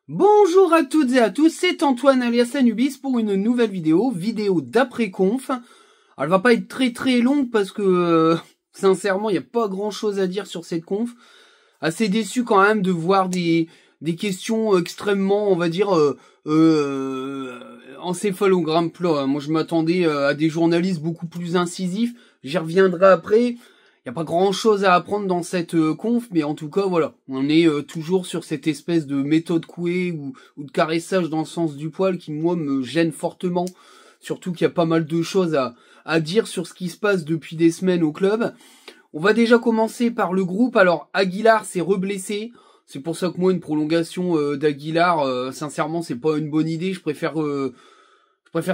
Bonjour à toutes et à tous, c'est Antoine alias Anubis pour une nouvelle vidéo d'après-conf. Alors, elle va pas être très longue parce que, sincèrement, il n'y a pas grand-chose à dire sur cette conf. Assez déçu quand même de voir des questions extrêmement, on va dire, encéphalogramme plat. Moi, je m'attendais à des journalistes beaucoup plus incisifs. J'y reviendrai après. Il n'y a pas grand chose à apprendre dans cette conf, mais en tout cas, voilà. On est toujours sur cette espèce de méthode couée ou de caressage dans le sens du poil qui, moi, me gêne fortement. Surtout qu'il y a pas mal de choses à dire sur ce qui se passe depuis des semaines au club. On va déjà commencer par le groupe. Alors, Aguilar s'est reblessé. C'est pour ça que moi, une prolongation d'Aguilar, sincèrement, c'est pas une bonne idée. Je préfère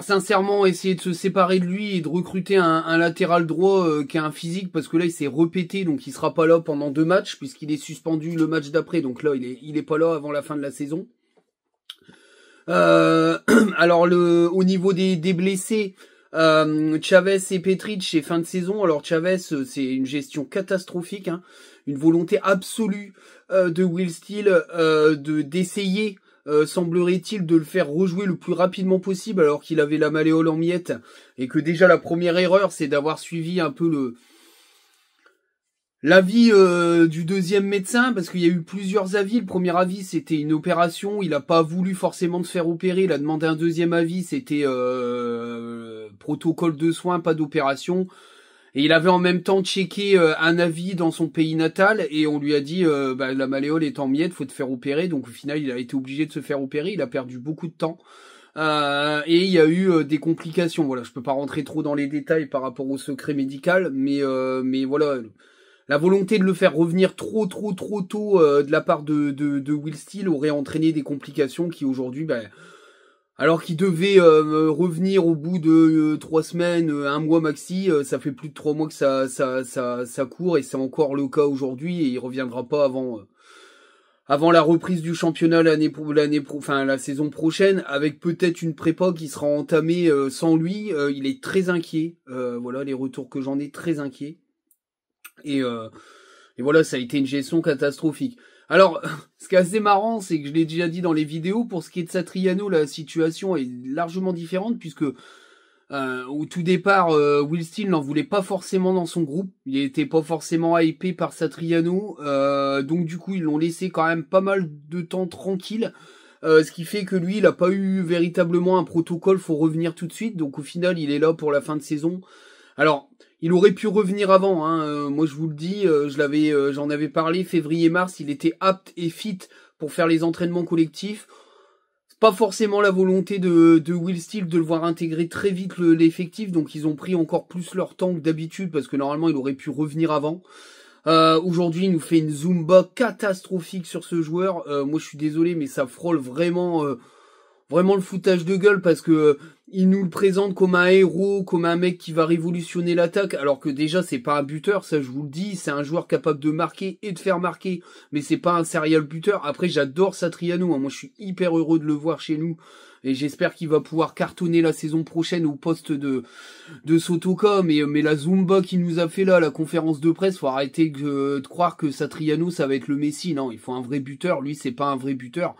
sincèrement essayer de se séparer de lui et de recruter un latéral droit qui a un physique, parce que là il s'est repété, donc il sera pas là pendant 2 matchs puisqu'il est suspendu le match d'après, donc là il est pas là avant la fin de la saison. Alors au niveau des blessés, Chavez et Petric c'est fin de saison. Alors Chavez c'est une gestion catastrophique, hein, une volonté absolue de Will Steele d'essayer semblerait-il de le faire rejouer le plus rapidement possible alors qu'il avait la malléole en miettes, et que déjà la première erreur c'est d'avoir suivi un peu l'avis du deuxième médecin, parce qu'il y a eu plusieurs avis. Le premier avis c'était une opération, il a pas voulu forcément se faire opérer, il a demandé un deuxième avis, c'était protocole de soins, pas d'opération. Et il avait en même temps checké un avis dans son pays natal, et on lui a dit la malléole est en miettes, faut te faire opérer. Donc au final il a été obligé de se faire opérer, il a perdu beaucoup de temps. Et il y a eu des complications. Voilà, je peux pas rentrer trop dans les détails par rapport au secret médical, mais voilà, la volonté de le faire revenir trop tôt de la part de Will Steele aurait entraîné des complications qui aujourd'hui, alors qu'il devait revenir au bout de 3 semaines, 1 mois maxi, ça fait plus de 3 mois que ça court, et c'est encore le cas aujourd'hui, et il reviendra pas avant la reprise du championnat la saison prochaine, avec peut-être une prépa qui sera entamée sans lui. Il est très inquiet, voilà les retours que j'en ai, très inquiet, et voilà, ça a été une gestion catastrophique. Alors, ce qui est assez marrant, c'est que je l'ai déjà dit dans les vidéos, pour ce qui est de Satriano, la situation est largement différente, puisque au tout départ, Will Steele n'en voulait pas forcément dans son groupe. Il était pas forcément hypé par Satriano, donc du coup, ils l'ont laissé quand même pas mal de temps tranquille, ce qui fait que lui, il a pas eu véritablement un protocole, faut revenir tout de suite, donc au final, il est là pour la fin de saison. Alors, il aurait pu revenir avant, hein. Moi je vous le dis, j'en avais parlé, février-mars, il était apte et fit pour faire les entraînements collectifs. C'est pas forcément la volonté de Will Steele de le voir intégrer très vite l'effectif, donc ils ont pris encore plus leur temps que d'habitude, parce que normalement il aurait pu revenir avant. Aujourd'hui il nous fait une Zumba catastrophique sur ce joueur. Moi je suis désolé, mais ça frôle vraiment le foutage de gueule, parce que il nous le présente comme un héros, comme un mec qui va révolutionner l'attaque, alors que déjà c'est pas un buteur, ça je vous le dis, c'est un joueur capable de marquer et de faire marquer, mais c'est pas un serial buteur. Après j'adore Satriano, hein. Moi je suis hyper heureux de le voir chez nous, et j'espère qu'il va pouvoir cartonner la saison prochaine au poste de Sotoka, mais la Zumba qu'il nous a fait là, la conférence de presse, faut arrêter de croire que Satriano ça va être le Messi. Non, il faut un vrai buteur. Lui c'est pas un vrai buteur,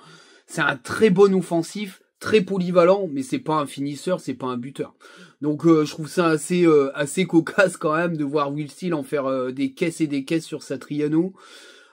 c'est un très bon offensif, très polyvalent, mais c'est pas un finisseur, c'est pas un buteur. Donc je trouve ça assez cocasse quand même de voir Will Steele en faire des caisses et des caisses sur Satriano.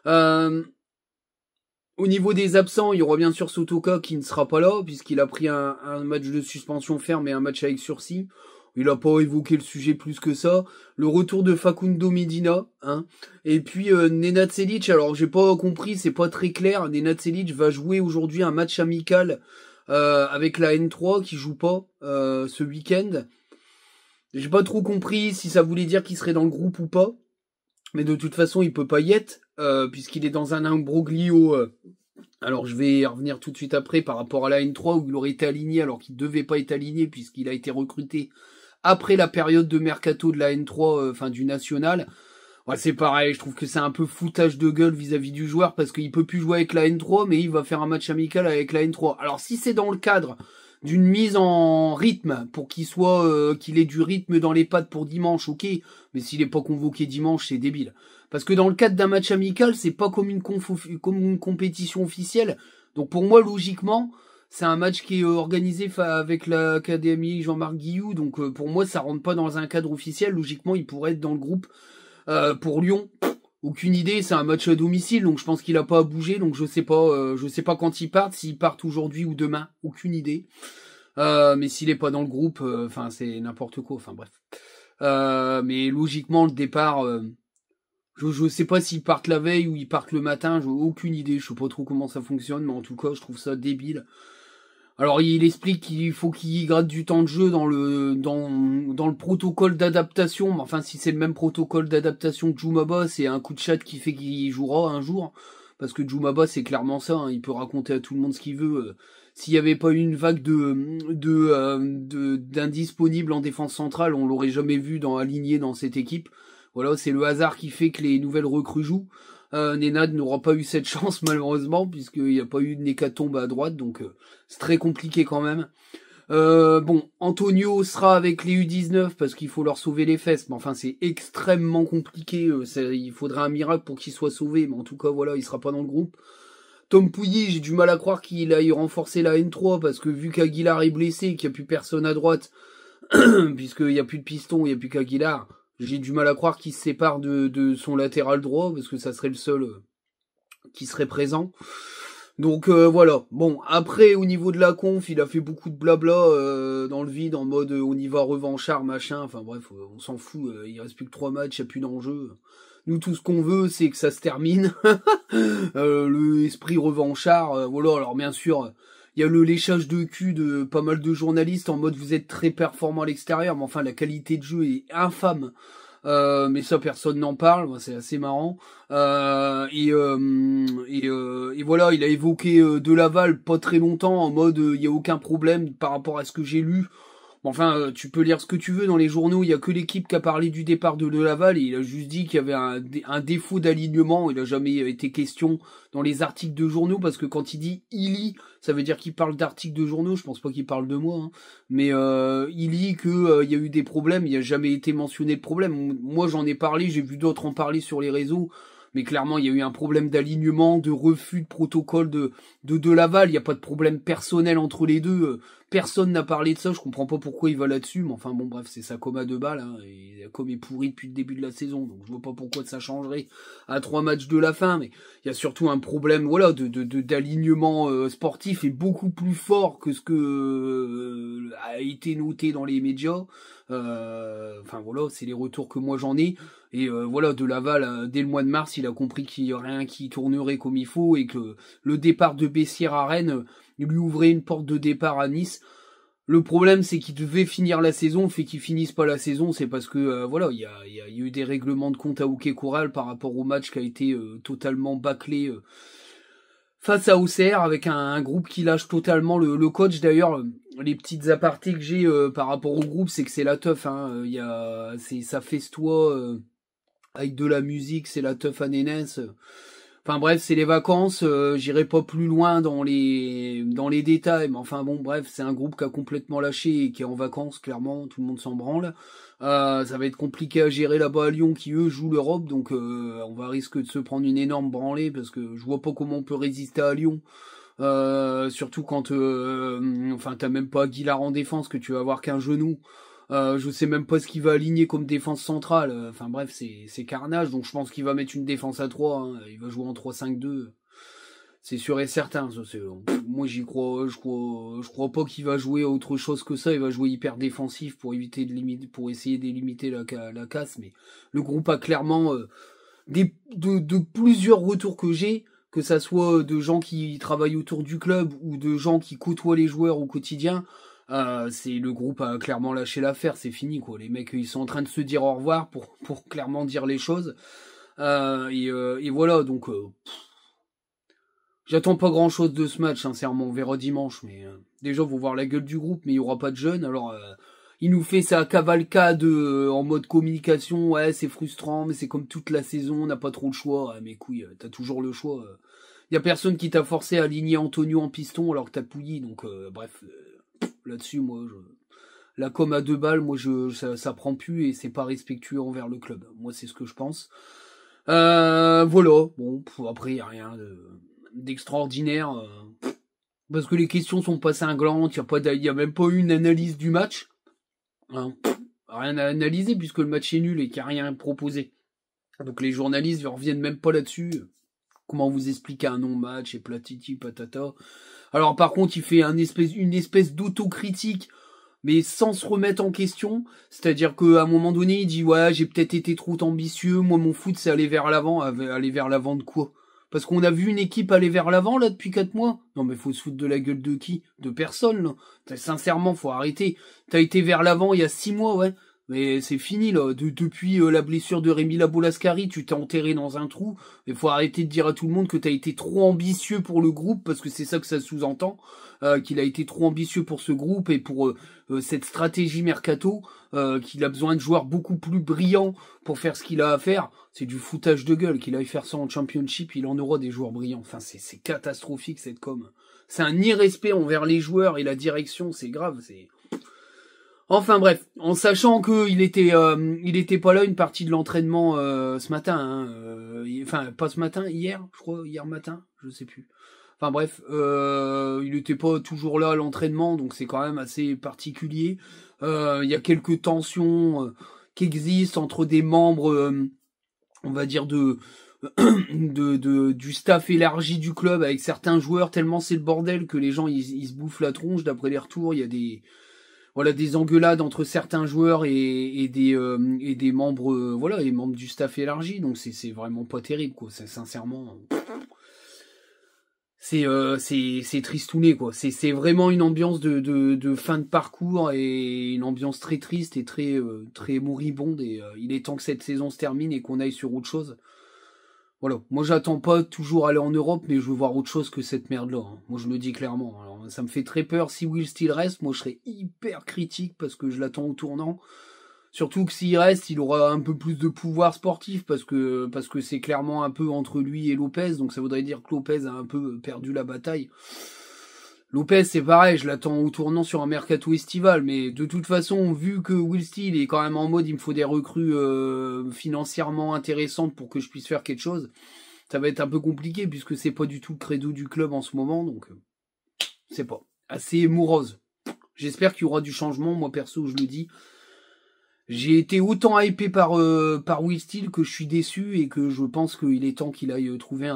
Au niveau des absents, il y aura bien sûr Sotoka qui ne sera pas là, puisqu'il a pris un match de suspension ferme et un match avec sursis. Il a pas évoqué le sujet plus que ça. Le retour de Facundo Medina, hein. Et puis Nenad Selic, alors j'ai pas compris, c'est pas très clair. Nenad Selic va jouer aujourd'hui un match amical avec la N3 qui joue pas ce week-end. J'ai pas trop compris si ça voulait dire qu'il serait dans le groupe ou pas. Mais de toute façon, il peut pas y être, puisqu'il est dans un imbroglio. Alors je vais y revenir tout de suite après par rapport à la N3 où il aurait été aligné alors qu'il devait pas être aligné, puisqu'il a été recruté après la période de mercato de la N3, du national. Ouais, c'est pareil, je trouve que c'est un peu foutage de gueule vis-à-vis du joueur, parce qu'il peut plus jouer avec la N3, mais il va faire un match amical avec la N3. Alors si c'est dans le cadre d'une mise en rythme pour qu'il ait du rythme dans les pattes pour dimanche, ok, mais s'il est pas convoqué dimanche, c'est débile. Parce que dans le cadre d'un match amical, c'est pas comme une compétition officielle, Donc pour moi, logiquement, c'est un match qui est organisé avec l'académie Jean-Marc Guilloux. Donc pour moi, ça rentre pas dans un cadre officiel. Logiquement, il pourrait être dans le groupe. Pour Lyon, aucune idée. C'est un match à domicile, donc je pense qu'il a pas à bouger. Donc je sais pas quand ils partent. S'ils partent aujourd'hui ou demain, aucune idée. Mais s'il est pas dans le groupe, enfin c'est n'importe quoi. Enfin bref. Mais logiquement, le départ. Je sais pas s'ils partent la veille ou ils partent le matin, j'ai aucune idée, je sais pas trop comment ça fonctionne, mais en tout cas, je trouve ça débile. Alors, il explique qu'il faut qu'il gratte du temps de jeu dans le protocole d'adaptation, mais enfin, si c'est le même protocole d'adaptation que Jumaba, c'est un coup de chat qui fait qu'il jouera un jour, parce que Jumaba, c'est clairement ça, hein, il peut raconter à tout le monde ce qu'il veut. S'il y avait pas eu une vague d'indisponibles en défense centrale, on l'aurait jamais vu aligné dans cette équipe. Voilà, c'est le hasard qui fait que les nouvelles recrues jouent. Nenad n'aura pas eu cette chance malheureusement, puisqu'il n'y a pas eu de hécatombe à droite, donc c'est très compliqué quand même. Bon, Antonio sera avec les U19 parce qu'il faut leur sauver les fesses, mais enfin c'est extrêmement compliqué, il faudrait un miracle pour qu'il soit sauvé, mais en tout cas voilà, il sera pas dans le groupe. Tom Pouilly, j'ai du mal à croire qu'il aille renforcer la N3, parce que vu qu'Aguilar est blessé, qu'il n'y a plus personne à droite, puisqu'il n'y a plus de piston, il n'y a plus qu'Aguilar, j'ai du mal à croire qu'il se sépare de son latéral droit, parce que ça serait le seul qui serait présent. Donc voilà. Bon, après, au niveau de la conf, il a fait beaucoup de blabla dans le vide, en mode on y va revanchard, machin. Enfin bref, on s'en fout, il reste plus que 3 matchs, il n'y a plus d'enjeu. Nous, tout ce qu'on veut, c'est que ça se termine. Le esprit revanchard, voilà. Alors bien sûr, il y a le léchage de cul de pas mal de journalistes en mode vous êtes très performant à l'extérieur, mais enfin la qualité de jeu est infâme. Mais ça personne n'en parle, c'est assez marrant. Et voilà, il a évoqué De Laval pas très longtemps en mode il y a aucun problème par rapport à ce que j'ai lu. Enfin, tu peux lire ce que tu veux dans les journaux, il y a que l'équipe qui a parlé du départ de Laval et il a juste dit qu'il y avait un défaut d'alignement, il a jamais été question dans les articles de journaux parce que quand il dit il lit, ça veut dire qu'il parle d'articles de journaux, je pense pas qu'il parle de moi, hein. Mais il lit que il y a eu des problèmes, il a jamais été mentionné le problème. Moi j'en ai parlé, j'ai vu d'autres en parler sur les réseaux. Mais clairement, il y a eu un problème d'alignement, de refus de protocole de Laval. Il n'y a pas de problème personnel entre les deux. Personne n'a parlé de ça. Je comprends pas pourquoi il va là-dessus. Mais enfin, bon, bref, c'est sa com à 2 balles. Hein, et la com est pourrie depuis le début de la saison. Donc, je vois pas pourquoi ça changerait à 3 matchs de la fin. Mais il y a surtout un problème, voilà, d'alignement sportif et beaucoup plus fort que ce que a été noté dans les médias. Enfin, voilà, c'est les retours que moi j'en ai. Et voilà, de Laval, dès le mois de mars, il a compris qu'il n'y a rien qui tournerait comme il faut et que le départ de Bessières à Rennes lui ouvrait une porte de départ à Nice. Le problème, c'est qu'il devait finir la saison, fait qu'il finisse pas la saison, c'est parce que voilà, il y a eu des règlements de compte à Hockey Corral par rapport au match qui a été totalement bâclé face à Auxerre avec un groupe qui lâche totalement le coach. D'ailleurs, les petites apartés que j'ai par rapport au groupe, c'est que c'est la teuf. Hein. Ça festoie avec de la musique, c'est la teuf à Nénès. Enfin bref, c'est les vacances, j'irai pas plus loin dans les détails, mais enfin bon bref, c'est un groupe qui a complètement lâché et qui est en vacances, clairement, tout le monde s'en branle. Ça va être compliqué à gérer là-bas à Lyon qui eux jouent l'Europe, donc on va risquer de se prendre une énorme branlée parce que je vois pas comment on peut résister à Lyon. Surtout quand enfin t'as même pas Aguilar en défense que tu vas avoir qu'un genou. Je sais même pas ce qu'il va aligner comme défense centrale. Enfin bref, c'est carnage. Donc je pense qu'il va mettre une défense à 3. Hein. Il va jouer en 3-5-2. C'est sûr et certain. Ça, moi j'y crois. Je crois pas qu'il va jouer autre chose que ça. Il va jouer hyper défensif pour essayer de limiter la casse. Mais le groupe a clairement de plusieurs retours que j'ai, que ça soit de gens qui travaillent autour du club ou de gens qui côtoient les joueurs au quotidien. C'est le groupe a clairement lâché l'affaire, c'est fini quoi. Les mecs ils sont en train de se dire au revoir pour clairement dire les choses. Et voilà donc j'attends pas grand chose de ce match sincèrement. On verra dimanche, mais déjà faut voir la gueule du groupe, mais il y aura pas de jeunes. Alors il nous fait sa cavalcade en mode communication. Ouais c'est frustrant, mais c'est comme toute la saison, on n'a pas trop le choix. Mais couilles, t'as toujours le choix. Y a personne qui t'a forcé à aligner Antonio en piston alors que t'as Pouilly, donc bref. Là-dessus, moi, la com à 2 balles, moi, ça prend plus et c'est pas respectueux envers le club. Moi, c'est ce que je pense. Voilà. Bon, après, y a rien de. d'extraordinaire. Parce que les questions sont pas cinglantes, il y a même pas eu une analyse du match. Hein, rien à analyser puisque le match est nul et qu'il n'y a rien proposé. Donc les journalistes ne reviennent même pas là-dessus. Comment vous expliquer un non-match et platiti patata. Alors par contre, il fait une espèce d'autocritique, mais sans se remettre en question. C'est-à-dire qu'à un moment donné, il dit ouais, j'ai peut-être été trop ambitieux. Moi, mon foot, c'est aller vers l'avant. Aller vers l'avant de quoi? Parce qu'on a vu une équipe aller vers l'avant là depuis 4 mois. Non mais faut se foutre de la gueule de qui? De personne là. Sincèrement, faut arrêter. T'as été vers l'avant il y a 6 mois, ouais. Mais c'est fini là. Depuis la blessure de Rémi Labolascari, tu t'es enterré dans un trou. Il faut arrêter de dire à tout le monde que t'as été trop ambitieux pour le groupe, parce que c'est ça que ça sous-entend, qu'il a été trop ambitieux pour ce groupe et pour cette stratégie mercato, qu'il a besoin de joueurs beaucoup plus brillants pour faire ce qu'il a à faire. C'est du foutage de gueule. Qu'il aille faire ça en Championship, il en aura des joueurs brillants. Enfin, c'est catastrophique cette com. C'est un irrespect envers les joueurs et la direction. C'est grave. Enfin bref, en sachant que il était pas là une partie de l'entraînement ce matin, hein, enfin pas ce matin, hier, je crois, hier matin, je sais plus. Enfin bref, il était pas toujours là à l'entraînement, donc c'est quand même assez particulier. Il y a quelques tensions qui existent entre des membres, on va dire du staff élargi du club avec certains joueurs, tellement c'est le bordel que les gens ils se bouffent la tronche. D'après les retours, il y a des engueulades entre certains joueurs et des membres, les membres du staff élargi. Donc c'est vraiment pas terrible, quoi. C'est sincèrement, c'est tristouné, quoi. C'est vraiment une ambiance de fin de parcours et une ambiance très triste et très moribonde. Et il est temps que cette saison se termine et qu'on aille sur autre chose. Voilà, moi j'attends pas toujours aller en Europe, mais je veux voir autre chose que cette merde-là. Hein. Moi je le dis clairement. Alors, ça me fait très peur si Will Steele reste. Moi je serais hyper critique parce que je l'attends au tournant. Surtout que s'il reste, il aura un peu plus de pouvoir sportif parce que c'est clairement un peu entre lui et Lopez. Donc ça voudrait dire que Lopez a un peu perdu la bataille. Lopez, c'est pareil, je l'attends au tournant sur un mercato estival, mais de toute façon, vu que Will Steele est quand même en mode, il me faut des recrues financièrement intéressantes pour que je puisse faire quelque chose, ça va être un peu compliqué puisque c'est pas du tout le credo du club en ce moment, donc c'est pas assez morose. J'espère qu'il y aura du changement, moi perso, je le dis. J'ai été autant hypé par Will Steele que je suis déçu et que je pense qu'il est temps qu'il aille trouver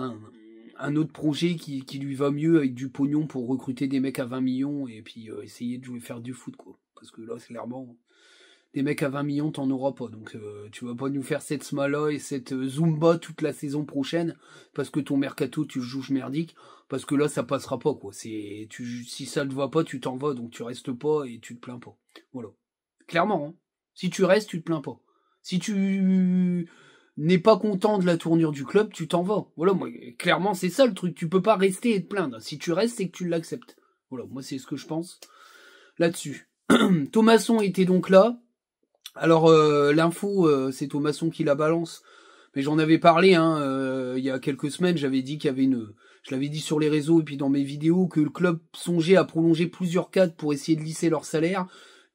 un autre projet qui lui va mieux avec du pognon pour recruter des mecs à 20 millions et puis essayer de faire du foot, quoi. Parce que là, clairement, des mecs à 20 millions, t'en auras pas. Donc tu vas pas nous faire cette smala et cette Zumba toute la saison prochaine parce que ton mercato, tu le juges merdique. Parce que là, ça passera pas, quoi. Si ça ne va pas, tu t'en vas, donc tu restes pas et tu te plains pas. Voilà. Clairement, hein. Si tu restes, tu te plains pas. Si tu n'es pas content de la tournure du club, tu t'en vas. Voilà, moi, clairement, c'est ça le truc. Tu peux pas rester et te plaindre. Si tu restes, c'est que tu l'acceptes. Voilà, moi, c'est ce que je pense là-dessus. Thomasson était donc là. Alors, l'info, c'est Thomasson qui la balance. Mais j'en avais parlé, il y a quelques semaines. J'avais dit qu'il y avait je l'avais dit sur les réseaux et puis dans mes vidéos, que le club songeait à prolonger plusieurs cadres pour essayer de lisser leur salaire.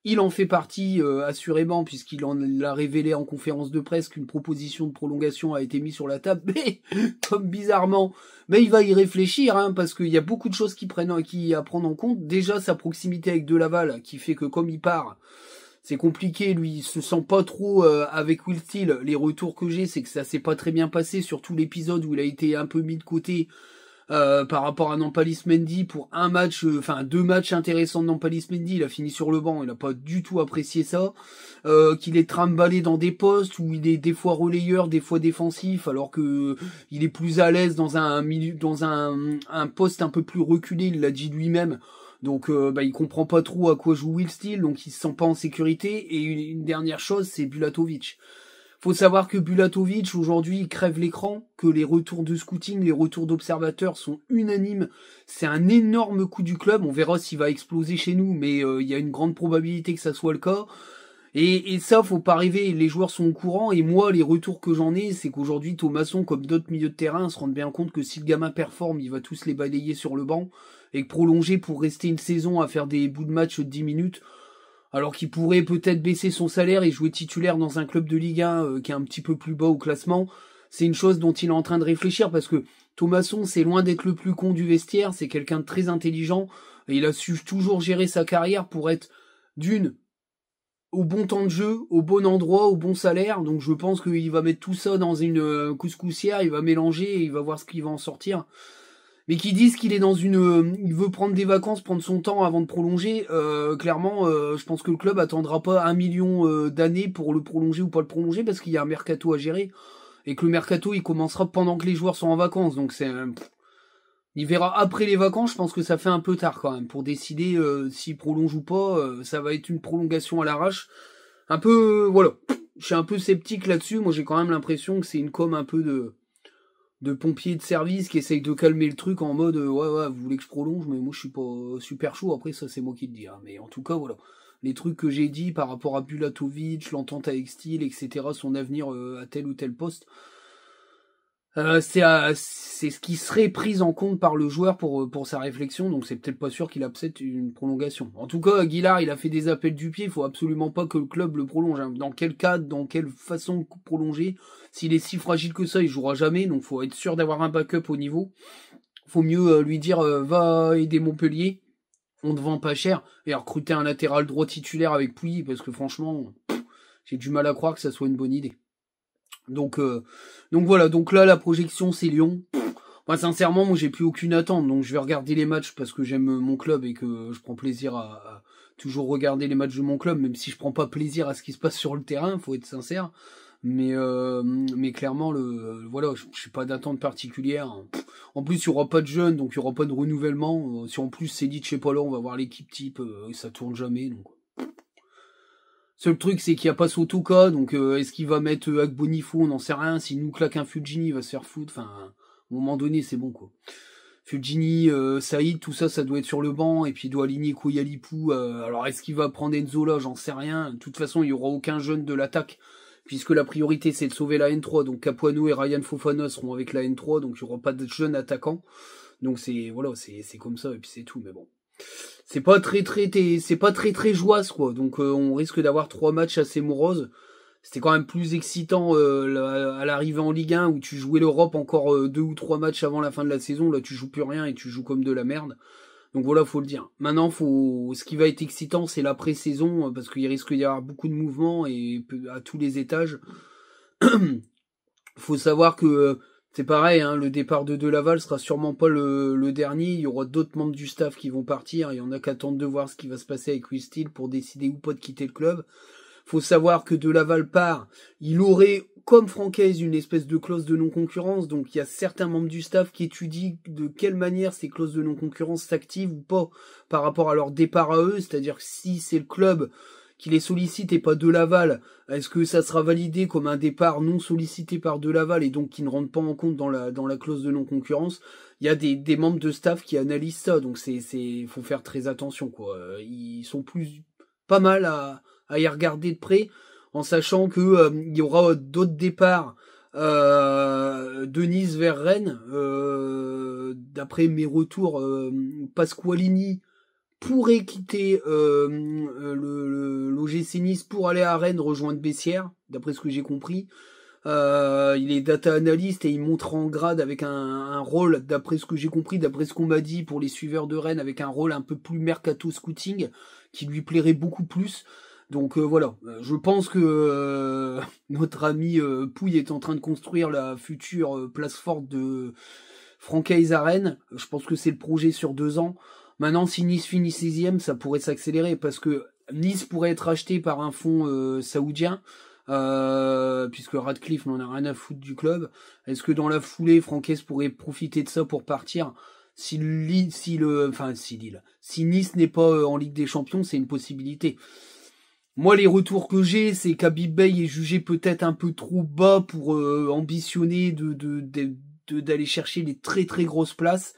Il en fait partie, assurément, puisqu'il a révélé en conférence de presse qu'une proposition de prolongation a été mise sur la table, mais, comme bizarrement, mais il va y réfléchir, hein, parce qu'il y a beaucoup de choses qui à prendre en compte. Déjà, sa proximité avec Delaval, qui fait que comme il part, c'est compliqué, lui, il se sent pas trop avec Will Steele. Les retours que j'ai, c'est que ça s'est pas très bien passé, surtout l'épisode où il a été un peu mis de côté, par rapport à Nampalys Mendy pour deux matchs intéressants de Nampalys Mendy. Il a fini sur le banc, il a pas du tout apprécié ça, qu'il est trimballé dans des postes où il est des fois relayeur, des fois défensif, alors que il est plus à l'aise dans un poste un peu plus reculé, il l'a dit lui-même. Donc il comprend pas trop à quoi joue Will Steele, donc il se sent pas en sécurité. Et une dernière chose, c'est Bulatovic. Faut savoir que Bulatovic, aujourd'hui, il crève l'écran, que les retours de scouting, les retours d'observateurs sont unanimes. C'est un énorme coup du club. On verra s'il va exploser chez nous, mais il y a une grande probabilité que ça soit le cas. Et ça, faut pas rêver. Les joueurs sont au courant. Et moi, les retours que j'en ai, c'est qu'aujourd'hui, Thomasson, comme d'autres milieux de terrain, se rendent bien compte que si le gamin performe, il va tous les balayer sur le banc. Et que prolonger pour rester une saison à faire des bouts de match de 10 minutes... alors qu'il pourrait peut-être baisser son salaire et jouer titulaire dans un club de Ligue 1 qui est un petit peu plus bas au classement, c'est une chose dont il est en train de réfléchir, parce que Thomasson, c'est loin d'être le plus con du vestiaire, c'est quelqu'un de très intelligent, et il a su toujours gérer sa carrière pour être au bon temps de jeu, au bon endroit, au bon salaire. Donc je pense qu'il va mettre tout ça dans une couscoussière, il va mélanger et il va voir ce qu'il va en sortir. Mais qui disent qu'il est il veut prendre des vacances, prendre son temps avant de prolonger, clairement, je pense que le club attendra pas 1 million d'années pour le prolonger ou pas le prolonger, parce qu'il y a un mercato à gérer, et que le mercato, il commencera pendant que les joueurs sont en vacances, donc il verra après les vacances. Je pense que ça fait un peu tard quand même, pour décider s'il prolonge ou pas, ça va être une prolongation à l'arrache. Un peu, voilà, je suis un peu sceptique là-dessus, moi j'ai quand même l'impression que c'est une com un peu de pompiers de service qui essayent de calmer le truc en mode ouais, vous voulez que je prolonge, mais moi je suis pas super chaud. Après ça c'est moi qui le dis, hein. Mais en tout cas voilà, les trucs que j'ai dit par rapport à Bulatovic, l'entente avec Steele, etc., son avenir à tel ou tel poste, c'est ce qui serait pris en compte par le joueur pour sa réflexion, donc c'est peut-être pas sûr qu'il accepte une prolongation. En tout cas, Aguilar, il a fait des appels du pied, il faut absolument pas que le club le prolonge, hein. Dans quel cadre, dans quelle façon prolonger? S'il est si fragile que ça, il jouera jamais, donc faut être sûr d'avoir un backup au niveau. Faut mieux lui dire va aider Montpellier, on te vend pas cher, et recruter un latéral droit titulaire avec Pouilly, parce que franchement, j'ai du mal à croire que ça soit une bonne idée. Donc voilà, donc là la projection c'est Lyon. Moi sincèrement, moi j'ai plus aucune attente, donc je vais regarder les matchs parce que j'aime mon club et que je prends plaisir à toujours regarder les matchs de mon club, même si je prends pas plaisir à ce qui se passe sur le terrain, faut être sincère. Mais clairement voilà, je suis pas d'attente particulière. En plus il y aura pas de jeunes, donc il y aura pas de renouvellement. Si en plus c'est dit chez pas là, on va voir l'équipe type, ça tourne jamais donc. Seul truc, c'est qu'il n'y a pas Sotoka, donc est-ce qu'il va mettre Agbonifo, on n'en sait rien. S'il nous claque un Fulgini, il va se faire foutre. Enfin, à un moment donné, c'est bon, quoi. Fulgini, Saïd, tout ça, ça doit être sur le banc, et puis il doit aligner Kouyalipou. Alors, est-ce qu'il va prendre Enzola? J'en sais rien. De toute façon, il n'y aura aucun jeune de l'attaque, puisque la priorité, c'est de sauver la N3. Donc, Capuano et Ryan Fofana seront avec la N3, donc il n'y aura pas de jeunes attaquants. Donc, c'est comme ça, et puis c'est tout, mais bon. C'est pas très jouasse, quoi. Donc on risque d'avoir 3 matchs assez moroses. C'était quand même plus excitant à l'arrivée en Ligue 1 où tu jouais l'Europe encore 2 ou 3 matchs avant la fin de la saison. Là tu joues plus rien et tu joues comme de la merde. Donc voilà, faut le dire. Maintenant, ce qui va être excitant, c'est la pré-saison, parce qu'il risque d'y avoir beaucoup de mouvements et à tous les étages. Faut savoir que c'est pareil, hein, le départ de Laval sera sûrement pas le dernier. Il y aura d'autres membres du staff qui vont partir. Il y en a qu'attendre de voir ce qui va se passer avec Will Steele pour décider ou pas de quitter le club. Faut savoir que De Laval part. Il aurait, comme Francaise, une espèce de clause de non-concurrence. Donc il y a certains membres du staff qui étudient de quelle manière ces clauses de non-concurrence s'activent ou pas par rapport à leur départ à eux. C'est-à-dire que si c'est le club qui les sollicite et pas De Laval, est-ce que ça sera validé comme un départ non sollicité par De Laval et donc qui ne rentre pas en compte dans la clause de non-concurrence? Il y a des membres de staff qui analysent ça, donc faut faire très attention, quoi. Ils sont pas mal à y regarder de près, en sachant que il y aura d'autres départs de Nice vers Rennes. D'après mes retours, Pasqualini pourrait quitter l'OGC Nice pour aller à Rennes rejoindre Bessières, d'après ce que j'ai compris. Il est data analyst et il montre en grade avec un rôle, d'après ce que j'ai compris, d'après ce qu'on m'a dit pour les suiveurs de Rennes, avec un rôle un peu plus mercato scouting qui lui plairait beaucoup plus. Donc voilà, je pense que notre ami Pouille est en train de construire la future place forte de Francaise à Rennes. Je pense que c'est le projet sur 2 ans. Maintenant, si Nice finit 16e, ça pourrait s'accélérer parce que Nice pourrait être acheté par un fonds saoudien, puisque Radcliffe n'en a rien à foutre du club. Est-ce que dans la foulée, Francaise pourrait profiter de ça pour partir? Si Nice n'est pas en Ligue des Champions, c'est une possibilité. Moi, les retours que j'ai, c'est qu'Habib Beye est jugé peut-être un peu trop bas pour ambitionner d'aller chercher les très très grosses places.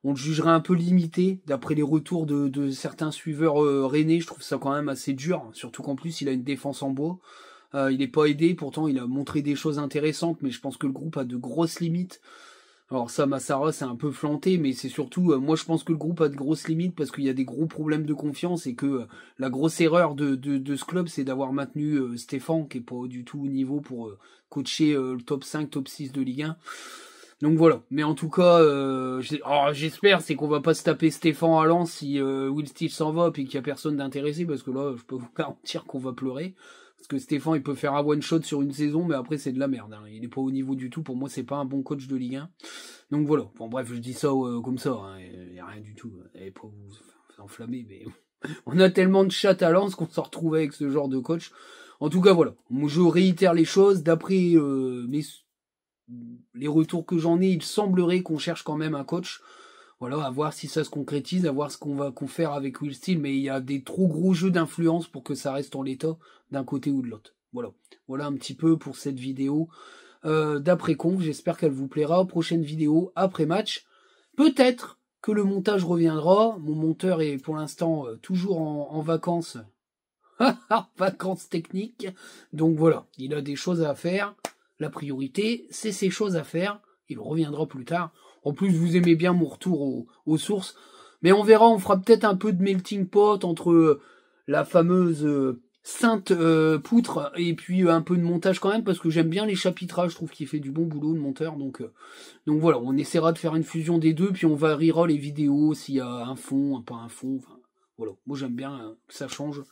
On le jugerait un peu limité, d'après les retours de certains suiveurs rennais. Je trouve ça quand même assez dur, surtout qu'en plus il a une défense en bois. Il n'est pas aidé, pourtant il a montré des choses intéressantes, mais je pense que le groupe a de grosses limites. Alors ça, Massara, c'est un peu planté, mais c'est surtout, moi je pense que le groupe a de grosses limites parce qu'il y a des gros problèmes de confiance et que la grosse erreur de ce club, c'est d'avoir maintenu Stéphane, qui est pas du tout au niveau pour coacher le top 5, top 6 de Ligue 1. Donc voilà. Mais en tout cas, j'espère, c'est qu'on va pas se taper Stéphane à Lens si Will Steele s'en va et qu'il y a personne d'intéressé, parce que là, je peux vous garantir qu'on va pleurer. Parce que Stéphane, il peut faire un one-shot sur une saison, mais après, c'est de la merde. Hein. Il est pas au niveau du tout. Pour moi, c'est pas un bon coach de Ligue 1. Donc voilà. Bon, bref, je dis ça comme ça. Hein. Il n'y a rien du tout. Et pas vous enflammer, mais on a tellement de chattes à Lens qu'on s'en retrouve avec ce genre de coach. En tout cas, voilà. Moi, je réitère les choses. D'après les retours que j'en ai, il semblerait qu'on cherche quand même un coach. Voilà, à voir si ça se concrétise, à voir ce qu'on va faire avec Will Steele, mais il y a des trop gros jeux d'influence pour que ça reste en l'état d'un côté ou de l'autre. Voilà. Voilà un petit peu pour cette vidéo d'après-conf. J'espère qu'elle vous plaira. Prochaine vidéo après match. Peut-être que le montage reviendra. Mon monteur est pour l'instant toujours en vacances. Vacances techniques. Donc voilà, il a des choses à faire. La priorité, c'est ces choses à faire. Il reviendra plus tard. En plus, vous aimez bien mon retour aux sources. Mais on verra, on fera peut-être un peu de melting pot entre la fameuse sainte poutre et puis un peu de montage quand même, parce que j'aime bien les chapitrages, je trouve qu'il fait du bon boulot le monteur. Donc voilà, on essaiera de faire une fusion des deux, puis on variera les vidéos s'il y a un fond, pas un fond. Enfin, voilà, moi j'aime bien que ça change.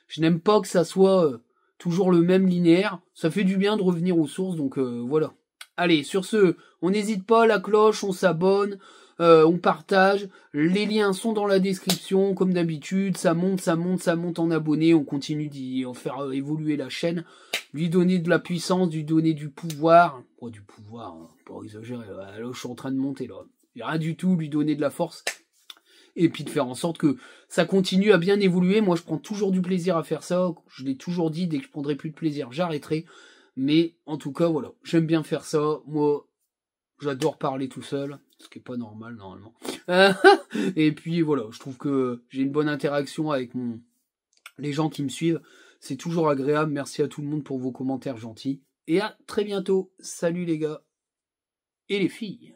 Je n'aime pas que ça soit toujours le même linéaire. Ça fait du bien de revenir aux sources, donc voilà. Allez, sur ce, on n'hésite pas, la cloche, on s'abonne, on partage. Les liens sont dans la description, comme d'habitude. Ça monte en abonnés. On continue d'y en faire évoluer la chaîne. Lui donner de la puissance, lui donner du pouvoir. Oh, du pouvoir, hein, pas exagérer. Là, je suis en train de monter, là. Rien du tout, lui donner de la force. Et puis de faire en sorte que ça continue à bien évoluer. Moi, je prends toujours du plaisir à faire ça. Je l'ai toujours dit, dès que je prendrai plus de plaisir, j'arrêterai. Mais en tout cas, voilà, j'aime bien faire ça. Moi, j'adore parler tout seul, ce qui est pas normal normalement. Et puis voilà, je trouve que j'ai une bonne interaction avec les gens qui me suivent. C'est toujours agréable. Merci à tout le monde pour vos commentaires gentils. Et à très bientôt. Salut les gars et les filles.